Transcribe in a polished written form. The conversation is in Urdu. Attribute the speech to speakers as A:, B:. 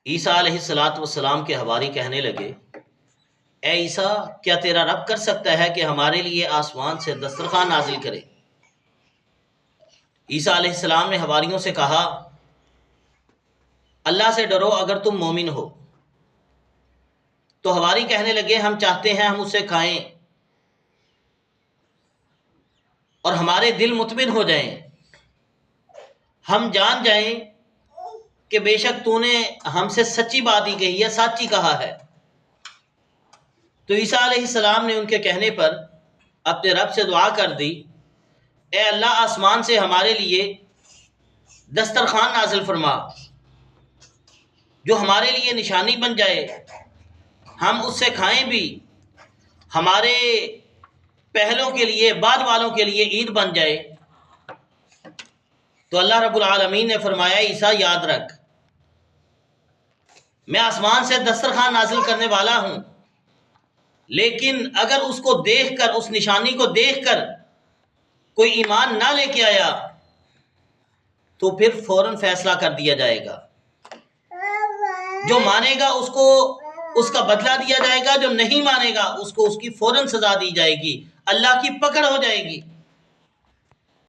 A: عیسیٰ علیہ السلام کے حواری کہنے لگے، اے عیسیٰ، کیا تیرا رب کر سکتا ہے کہ ہمارے لیے آسمان سے دسترخوان نازل کرے؟ عیسیٰ علیہ السلام نے حواریوں سے کہا، اللہ سے ڈرو اگر تم مومن ہو۔ تو حواری کہنے لگے، ہم چاہتے ہیں ہم اسے کھائیں اور ہمارے دل مطمئن ہو جائیں، ہم جان جائیں کہ بے شک تو نے ہم سے سچی بات ہی کہی ہے، سچ ہی کہا ہے۔ تو عیسیٰ علیہ السلام نے ان کے کہنے پر اپنے رب سے دعا کر دی، اے اللہ، آسمان سے ہمارے لیے دسترخوان نازل فرما جو ہمارے لیے نشانی بن جائے، ہم اس سے کھائیں بھی، ہمارے پہلوں کے لیے، بعد والوں کے لیے عید بن جائے۔ تو اللہ رب العالمین نے فرمایا، عیسیٰ یاد رکھ، میں آسمان سے دسترخوان نازل کرنے والا ہوں، لیکن اگر اس کو دیکھ کر، اس نشانی کو دیکھ کر کوئی ایمان نہ لے کے آیا تو پھر فوراً فیصلہ کر دیا جائے گا۔ جو مانے گا اس کو اس کا بدلہ دیا جائے گا، جو نہیں مانے گا اس کو اس کی فوراً سزا دی جائے گی، اللہ کی پکڑ ہو جائے گی۔